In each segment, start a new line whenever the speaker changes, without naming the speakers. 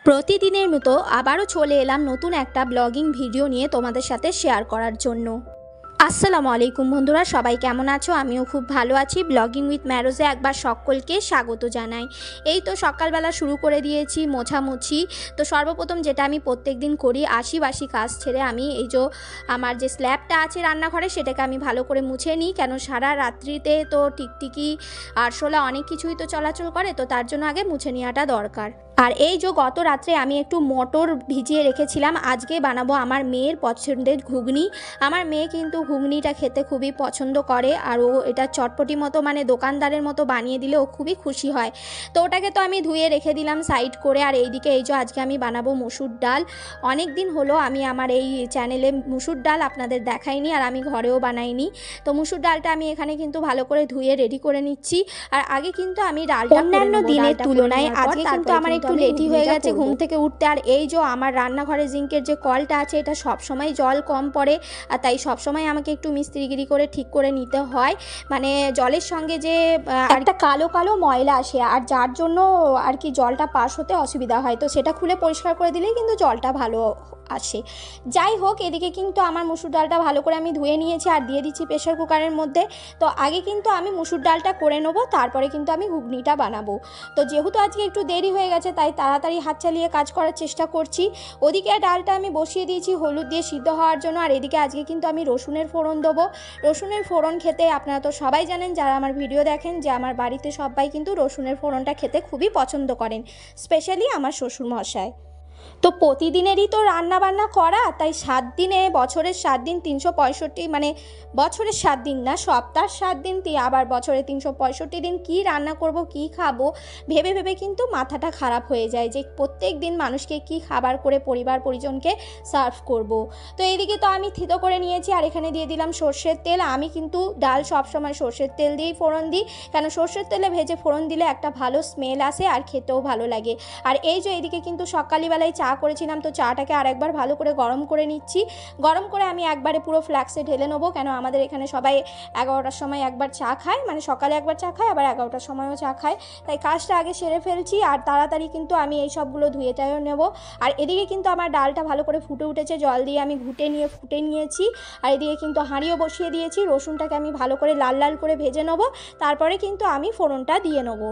প্রতিদিনের মতো আবারও চলে এলাম নতুন একটা ব্লগিং ভিডিও নিয়ে তোমাদের সাথে শেয়ার করার জন্য। আসসালামু আলাইকুম বন্ধুরা, সবাই কেমন আছো? আমিও খুব ভালো আছি। ব্লগিং উইথ ম্যারোজে একবার সকলকে স্বাগত জানাই। এই তো সকালবেলা শুরু করে দিয়েছি মোছামুছি। তো সর্বপ্রথম যেটা আমি প্রত্যেক দিন করি, আশি কাজ ছেড়ে আমি এই যে আমার যে স্ল্যাবটা আছে রান্নাঘরে সেটাকে আমি ভালো করে মুছে নিই, কেন সারা রাত্রিতে তো টিকটিকি আরশোলা অনেক কিছুই তো চলাচল করে, তো তার জন্য আগে মুছে নেওয়াটা দরকার। আর এই যে গত রাত্রে আমি একটু মটর ভিজিয়ে রেখেছিলাম, আজকে বানাবো আমার মেয়ের পছন্দের ঘুগনি। আমার মেয়ে কিন্তু ঘুগনিটা খেতে খুবই পছন্দ করে, আর ও এটা চটপটি মতো মানে দোকানদারের মতো বানিয়ে দিলে ও খুবই খুশি হয়। তো ওটাকে তো আমি ধুয়ে রেখে দিলাম সাইড করে। আর এইদিকে এই যে আজকে আমি বানাবো মুসুর ডাল। অনেক দিন হলো আমি আমার এই চ্যানেলে মুসুর ডাল আপনাদের দেখাইনি, আর আমি ঘরেও বানাইনি। তো মুসুর ডালটা আমি এখানে কিন্তু ভালো করে ধুয়ে রেডি করে নিচ্ছি। আর আগে কিন্তু আমি ডালটা অন্যান্য দিনের তুলনায় আজকে কিন্তু আমার একটু লেটই হয়ে গেছে ঘুম থেকে উঠতে। আর এই যে আমার রান্নাঘরে জিঙ্কের যে কলটা আছে এটা সবসময় জল কম পড়ে, আর তাই সবসময় আমাকে একটু মিস্ত্রিগিরি করে ঠিক করে নিতে হয়। মানে জলের সঙ্গে যে একটা কালো কালো ময়লা আসে, আর যার জন্য আর কি জলটা পাস হতে অসুবিধা হয়, তো সেটা খুলে পরিষ্কার করে দিলেই কিন্তু জলটা ভালো আসে। যাই হোক, এদিকে কিন্তু আমার মুসুর ডালটা ভালো করে আমি ধুয়ে নিয়েছি আর দিয়ে দিচ্ছি প্রেশার কুকারের মধ্যে। তো আগে কিন্তু আমি মুসুর ডালটা করে নেবো, তারপরে কিন্তু আমি ঘুগনিটা বানাবো। তো যেহেতু আজকে একটু দেরি হয়ে গেছে তাই তাড়াতাড়ি হাত চালিয়ে কাজ করার চেষ্টা করছি। ওদিকে ডালটা আমি বসিয়ে দিয়েছি হলুদ দিয়ে সিদ্ধ হওয়ার জন্য। আর এদিকে আজকে কিন্তু আমি রসুনের ফোড়ন দেবো। রসুনের ফোড়ন খেতে আপনারা তো সবাই জানেন, যারা আমার ভিডিও দেখেন, যে আমার বাড়িতে সবাই কিন্তু রসুনের ফোড়নটা খেতে খুবই পছন্দ করেন, স্পেশালি আমার শ্বশুরমশাই। তো প্রতিদিনেরই তো রান্না বান্না করা, তাই 7 দিনে বছরের 7 দিন 365, মানে বছরের 7 দিন না, সপ্তাহের 7 দিন, আবার বছরে 365 দিন কি রান্না করব কি খাবো ভেবে ভেবে কিন্তু মাথাটা খারাপ হয়ে যায় যে প্রত্যেক দিন মানুষকে কি খাবার করে পরিবার পরিজনকে সার্ভ করব। তো এইদিকে তো আমি থিতো করে নিয়েছি, আর এখানে দিয়ে দিলাম সর্ষের তেল। আমি কিন্তু ডাল সবসময় সর্ষের তেল দিয়েই ফোড়ন দিই, কেন সর্ষের তেলে ভেজে ফোড়ন দিলে একটা ভালো স্মেল আসে আর খেতেও ভালো লাগে। আর এই যে এইদিকে কিন্তু সকালবেলায় চা করেছিলাম, তো চাটাকে আরেকবার ভালো করে গরম করে নিচ্ছি। গরম করে আমি একবারে পুরো ফ্লাক্সে ঢেলে নেবো, কেন আমাদের এখানে সবাই 11টার সময় একবার চা খায়, মানে সকালে একবার চা খায় আবার 11টার সময়ও চা খায়, তাই কাজটা আগে সেরে ফেলছি। আর তাড়াতাড়ি কিন্তু আমি এই সবগুলো ধুয়ে টাইও নেবো। আর এদিকে কিন্তু আমার ডালটা ভালো করে ফুটে উঠেছে, জল দিয়ে আমি ফুটে নিয়েছি। আর এদিকে কিন্তু হাঁড়িও বসিয়ে দিয়েছি। রসুনটাকে আমি ভালো করে লাল লাল করে ভেজে নেবো, তারপরে কিন্তু আমি ফোড়নটা দিয়ে নেবো।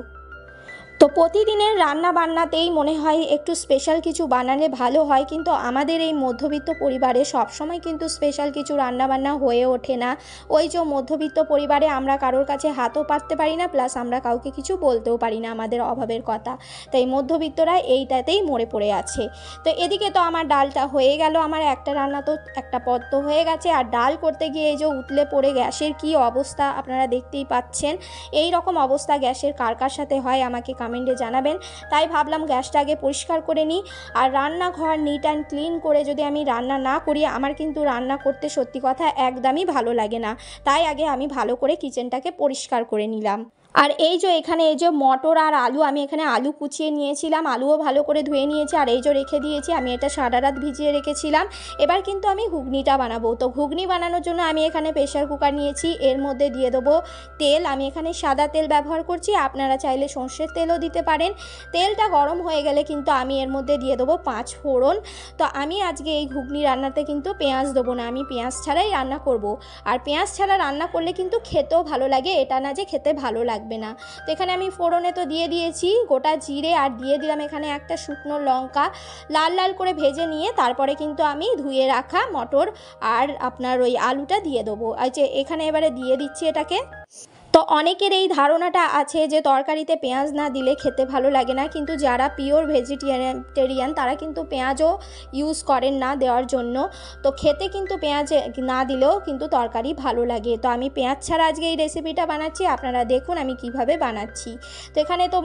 তো প্রতিদিনের রান্না বান্নাতেই মনে হয় একটু স্পেশাল কিছু বানালে ভালো হয়, কিন্তু আমাদের এই মধ্যবিত্ত পরিবারে সবসময় কিন্তু স্পেশাল কিছু রান্নাবান্না হয়ে ওঠে না। ওই যে মধ্যবিত্ত পরিবারে আমরা কারোর কাছে হাতও পাততে পারি না, প্লাস আমরা কাউকে কিছু বলতেও পারি না আমাদের অভাবের কথা, তাই মধ্যবিত্তরা এইটাতেই মরে পড়ে আছে। তো এদিকে তো আমার ডালটা হয়ে গেল, আমার একটা রান্না তো একটা পদ তো হয়ে গেছে। আর ডাল করতে গিয়ে এই যে উতলে পড়ে গ্যাসের কি অবস্থা আপনারা দেখতেই পাচ্ছেন। এই রকম অবস্থা গ্যাসের কার কার সাথে হয় আমাকে কমেন্টে জানাবেন। তাই ভাবলাম গ্যাসটা আগে পরিষ্কার করে নিই। আর রান্নাঘর নিট অ্যান্ড ক্লিন করে যদি আমি রান্না না করি, আমার কিন্তু রান্না করতে সত্যি কথা একদমই ভালো লাগে না। তাই আগে আমি ভালো করে কিচেনটাকে পরিষ্কার করে নিলাম। আর এই যে এখানে এই যে মটর আর আলু, আমি এখানে আলু কুচিয়ে নিয়েছিলাম, আলুও ভালো করে ধুয়ে নিয়েছি। আর এই যে রেখে দিয়েছি, আমি এটা সারা রাত ভিজিয়ে রেখেছিলাম। এবার কিন্তু আমি ঘুগনিটা বানাবো। তো ঘুগনি বানানোর জন্য আমি এখানে প্রেশার কুকার নিয়েছি, এর মধ্যে দিয়ে দেবো তেল। আমি এখানে সাদা তেল ব্যবহার করছি, আপনারা চাইলে সর্ষের তেলও দিতে পারেন। তেলটা গরম হয়ে গেলে কিন্তু আমি এর মধ্যে দিয়ে দেবো 5 ফোড়ন। তো আমি আজকে এই ঘুগনি রান্নাতে কিন্তু পেঁয়াজ দেবো না, আমি পেঁয়াজ ছাড়াই রান্না করব। আর পেঁয়াজ ছাড়া রান্না করলে কিন্তু খেতেও ভালো লাগে, এটা না যে খেতে ভালো লাগবে না। তো এখানে আমি ফোড়নে তো দিয়ে দিয়েছি গোটা জিরে, আর দিয়ে দিলাম এখানে একটা শুকনো লঙ্কা। লাল লাল করে ভেজে নিয়ে তারপরে কিন্তু আমি ধুয়ে রাখা মটর আর আপনার ওই আলুটা দিয়ে দেবো। আর যে এখানে এবারে দিয়ে দিচ্ছি এটাকে। তো অনেকের এই ধারণাটা আছে যে তরকারিতে পেঁয়াজ না দিলে খেতে ভালো লাগে না, কিন্তু যারা পিওর ভেজিটেরিয়ান তারা কিন্তু পেঁয়াজও ইউজ করেন না দেওয়ার জন্য। তো খেতে কিন্তু পেঁয়াজ না দিলেও কিন্তু তরকারি ভালো লাগে। তো আমি পেঁয়াজ ছাড়া আজকে এই রেসিপিটা বানাচ্ছি, আপনারা দেখুন আমি কিভাবে বানাচ্ছি। তো এখানে তো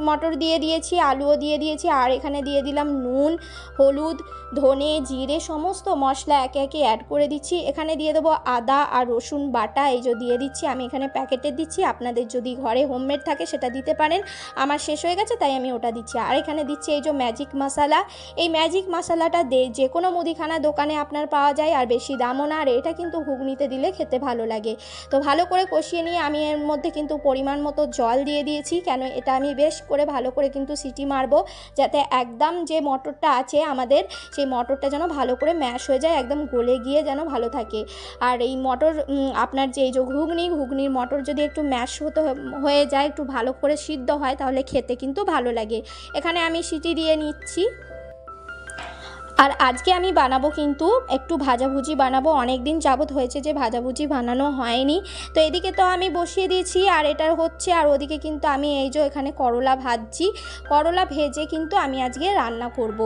মটর দিয়ে দিয়েছি, আলুও দিয়ে দিয়েছি, আর এখানে দিয়ে দিলাম নুন, হলুদ, ধনে, জিরে, সমস্ত মশলা একে একে অ্যাড করে দিচ্ছি। এখানে দিয়ে দেবো আদা আর রসুন বাটা, এই যে দিয়ে দিচ্ছি। আমি এখানে প্যাকেটে প্যাকেট দিচ্ছি, আপনাদের যদি ঘরে হোমমেড থাকে সেটা দিতে পারেন। আমার শেষ হয়ে গেছে তাই আমি ওটা দিচ্ছি। আর এখানে দিচ্ছি এই যে ম্যাজিক মশলা। এই ম্যাজিক মশলাটা যে কোনো মুদিখানা দোকানে আপনার পাওয়া যায়, আর বেশি দামও না, আর এটা কিন্তু ঘুগনিতে দিলে খেতে ভালো লাগে। তো ভালো করে কষিয়ে নিয়ে আমি এর মধ্যে কিন্তু পরিমাণ মতো জল দিয়ে দিয়েছি, কেন এটা আমি বেশ করে ভালো করে কিন্তু সিটি মারবো, যাতে একদম যে মটরটা আছে আমাদের সেই মটরটা যেন ভালো করে ম্যাশ হয়ে যায়, একদম গলে গিয়ে যেন ভালো থাকে। আর এই মটর আপনার যে এই যে ঘুগনির মটর যদি একটু ম্যাশ হয়ে যায়, একটু ভালো করে সিদ্ধ হয়, তাহলে খেতে কিন্তু ভালো লাগে। এখানে আমি সিটি দিয়ে নিচ্ছি। আর আজকে আমি বানাবো কিন্তু একটু ভাজাভুজি বানাবো, অনেক দিন যাবত হয়েছে যে ভাজাভুজি বানানো হয়নি। তো এদিকে তো আমি বসিয়ে দিয়েছি আর এটা হচ্ছে, আর ওদিকে কিন্তু আমি এই যে এখানে করলা ভাজছি। করলা ভেজে কিন্তু আমি আজকে রান্না করব।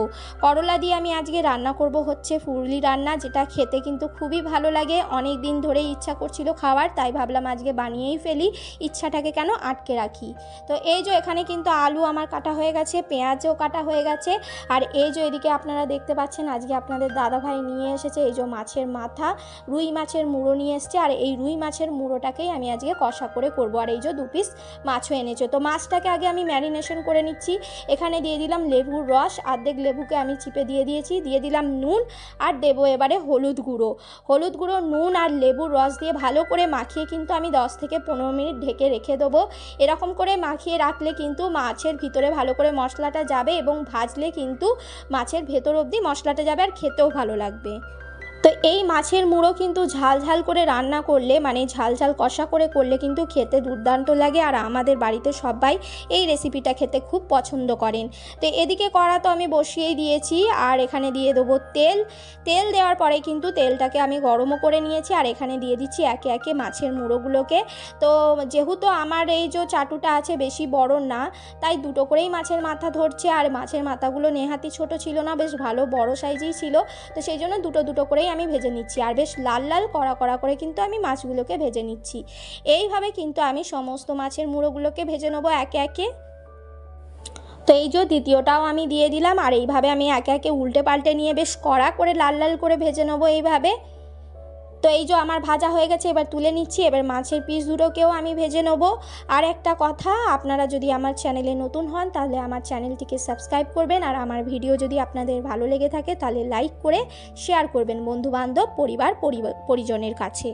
করলা দিয়ে আমি আজকে রান্না করব হচ্ছে ফুললি রান্না, যেটা খেতে কিন্তু খুবই ভালো লাগে। অনেক দিন ধরেই ইচ্ছা করছিল খাওয়ার, তাই ভাবলাম আজকে বানিয়েই ফেলি, ইচ্ছাটাকে কেন আটকে রাখি। তো এই যে এখানে কিন্তু আলু আমার কাটা হয়ে গেছে, পেঁয়াজও কাটা হয়ে গেছে। আর এই যে এদিকে আপনারা দেখতে পাচ্ছেন আজকে আপনাদের দাদাভাই নিয়ে এসেছে এই যে মাছের মাথা, রুই মাছের মুড়ো নিয়ে এসছে। আর এই রুই মাছের মুড়োটাকেই আমি আজকে কষা করে করব। আর এই যে 2 পিস মাছও এনেছে। তো মাছটাকে আগে আমি ম্যারিনেশন করে নিচ্ছি। এখানে দিয়ে দিলাম লেবুর রস, অর্ধেক লেবুকে আমি চিপে দিয়ে দিয়েছি, দিয়ে দিলাম নুন, আর দেবো এবারে হলুদ গুঁড়ো, নুন আর লেবুর রস দিয়ে ভালো করে মাখিয়ে কিন্তু আমি 10 থেকে 15 মিনিট ঢেকে রেখে দেবো। এরকম করে মাখিয়ে রাখলে কিন্তু মাছের ভিতরে ভালো করে মশলাটা যাবে, এবং ভাজলে কিন্তু মাছের ভেতর অবধি মশলাটা যাবে, আর খেতেও ভালো লাগবে। তো এই মাছের মুড়ো কিন্তু ঝাল ঝাল করে রান্না করলে, মানে ঝাল ঝাল কষা করে করলে কিন্তু খেতে দুর্দান্ত লাগে, আর আমাদের বাড়িতে সবাই এই রেসিপিটা খেতে খুব পছন্দ করেন। তো এদিকে কড়া তো আমি বসিয়েই দিয়েছি, আর এখানে দিয়ে দেবো তেল দেওয়ার পরে কিন্তু তেলটাকে আমি গরমও করে নিয়েছি, আর এখানে দিয়ে দিচ্ছি একে একে মাছের মুড়োগুলোকে। তো যেহেতু আমার এই যে চাটুটা আছে বেশি বড় না, তাই দুটো করেই মাছের মাথা ধরছে, আর মাছের মাথাগুলো নেহাতি ছোট ছিল না, বেশ ভালো বড় সাইজেই ছিল। তো সেই জন্য দুটো করেই আমি ভেজে নিচ্ছি, আর বেশ লাল লাল কড়া করে কিন্তু আমি মাছগুলোকে ভেজে নিচ্ছি। এইভাবে কিন্তু আমি সমস্ত মাছের মুড়োগুলোকে ভেজে নেবো একে একে। তো এই যে দ্বিতীয়টাও আমি দিয়ে দিলাম, আর এইভাবে আমি একে একে উল্টে পাল্টে নিয়ে বেশ কড়া করে লাল লাল করে ভেজে নেবো এইভাবে। তো এই যে আমার ভাজা হয়ে গেছে, এবার তুলে নিচ্ছি। এবার মাছের পিস দুটোকেও আমি ভেজে নেব। আর একটা কথা, আপনারা যদি আমার চ্যানেলে নতুন হন তাহলে আমার চ্যানেলটিকে সাবস্ক্রাইব করবেন, আর আমার ভিডিও যদি আপনাদের ভালো লেগে থাকে তাহলে লাইক করে শেয়ার করবেন বন্ধুবান্ধব পরিজনের কাছে।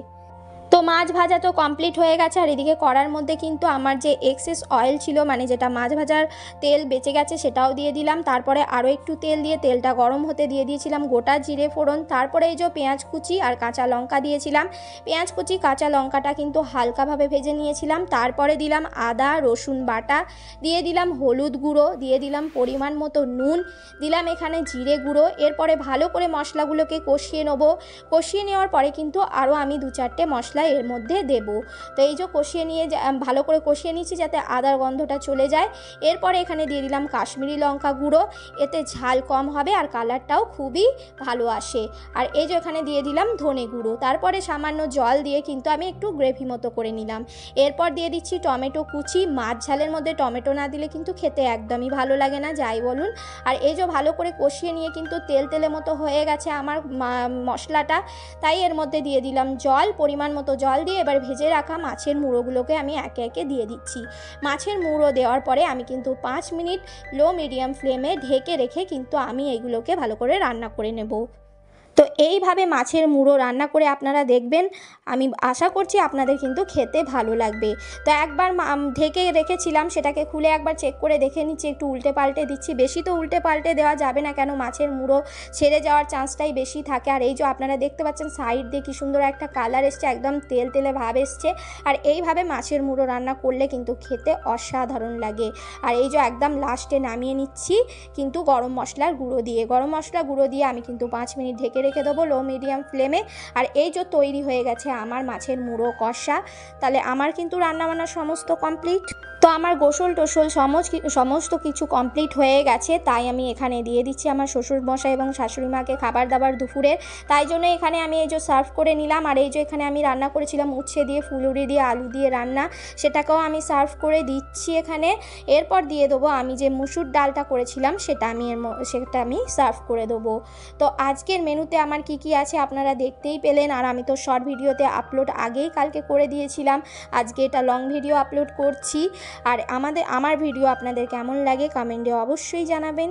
তো মাছ ভাজা তো কমপ্লিট হয়ে গেছে, আর এদিকে কড়ার মধ্যে কিন্তু আমার যে এক্সেস অয়েল ছিল, মানে যেটা মাছ ভাজার তেল বেঁচে গেছে, সেটাও দিয়ে দিলাম। তারপরে আরও একটু তেল দিয়ে তেলটা গরম হতে দিয়ে দিয়েছিলাম গোটা জিরে ফোড়ন। তারপরে এই যে পেঁয়াজ কুচি আর কাঁচা লঙ্কা দিয়েছিলাম। পেঁয়াজ কুচি কাঁচা লঙ্কাটা কিন্তু হালকাভাবে ভেজে নিয়েছিলাম। তারপরে দিলাম আদা রসুন বাটা, দিয়ে দিলাম হলুদ গুঁড়ো, দিয়ে দিলাম পরিমাণ মতো নুন, দিলাম এখানে জিরে গুঁড়ো। এরপরে ভালো করে মশলাগুলোকে কষিয়ে নেবো। কষিয়ে নেওয়ার পরে কিন্তু আরও আমি 2-4টে মশলা এর মধ্যে দেব। তো এই যে কষিয়ে নিয়ে ভালো করে কষিয়ে নিচ্ছি যাতে আদার গন্ধটা চলে যায়। এরপরে এখানে দিয়ে দিলাম কাশ্মীরি লঙ্কা গুঁড়ো, এতে ঝাল কম হবে আর কালারটাও খুবই ভালো আসে। আর এই যে এখানে দিয়ে দিলাম ধনে গুঁড়ো। তারপরে সামান্য জল দিয়ে কিন্তু আমি একটু গ্রেভি মতো করে নিলাম। এরপর দিয়ে দিচ্ছি টমেটো কুচি। মাছ ঝালের মধ্যে টমেটো না দিলে কিন্তু খেতে একদমই ভালো লাগে না, যাই বলুন। আর এই যে ভালো করে কষিয়ে নিয়ে কিন্তু তেল মতো হয়ে গেছে আমার মশলাটা, তাই এর মধ্যে দিয়ে দিলাম জল, পরিমাণ মতো জল দিয়ে এবার ভেজে রাখা মাছের মুড়োগুলোকে আমি একে একে দিয়ে দিচ্ছি। মাছের মুড়ো দেওয়ার পরে আমি কিন্তু 5 মিনিট লো মিডিয়াম ফ্লেমে ঢেকে রেখে কিন্তু আমি এইগুলোকে ভালো করে রান্না করে নেব। তো এইভাবে মাছের মুড়ো রান্না করে আপনারা দেখবেন, আমি আশা করছি আপনাদের কিন্তু খেতে ভালো লাগবে। তো একবার ঢেকে রেখেছিলাম, সেটাকে খুলে একবার চেক করে দেখে নিচ্ছি, একটু উল্টে পাল্টে দিচ্ছি। বেশি তো উল্টে পাল্টে দেওয়া যাবে না, কেন মাছের মুড়ো ছেড়ে যাওয়ার চান্সটাই বেশি থাকে। আর এই যে আপনারা দেখতে পাচ্ছেন সাইড দিয়ে কি সুন্দর একটা কালার এসছে, একদম তেলে ভাব এসছে। আর এইভাবে মাছের মুড়ো রান্না করলে কিন্তু খেতে অসাধারণ লাগে। আর এই যে একদম লাস্টে নামিয়ে নিচ্ছি কিন্তু গরম মশলার গুঁড়ো দিয়ে আমি কিন্তু 5 মিনিট ঢেকে রেখে দেবো লো মিডিয়াম ফ্লেমে। আর এই যে তৈরি হয়ে গেছে আমার মাছের মুড়ো কষা। তাহলে আমার কিন্তু রান্নাবান্না সমস্ত কমপ্লিট। তো আমার গোসল টোসল সমস্ত কিছু কমপ্লিট হয়ে গেছে, তাই আমি এখানে দিয়ে দিচ্ছি আমার শ্বশুরমশাই এবং শাশুড়ি মাকে খাবার দাবার দুপুরের। তাই জন্য এখানে আমি এই যে সার্ভ করে নিলাম। আর এই যে এখানে আমি রান্না করেছিলাম উচ্ছে দিয়ে ফুলুরি দিয়ে আলু দিয়ে রান্না, সেটাকেও আমি সার্ভ করে দিচ্ছি এখানে। এরপর দিয়ে দেবো আমি যে মুসুর ডালটা করেছিলাম সেটা আমি সার্ভ করে দেবো। তো আজকের মেনুতে ভিডিওতে আমার কি আছে আপনারা দেখতেই পেলেন। আর আমি তো শর্ট ভিডিওতে আপলোড আগেই কালকে করে দিয়েছিলাম, আজকে এটা লং ভিডিও আপলোড করছি। আর আমার ভিডিও আপনাদের কেমন লাগে কমেন্টে অবশ্যই জানাবেন।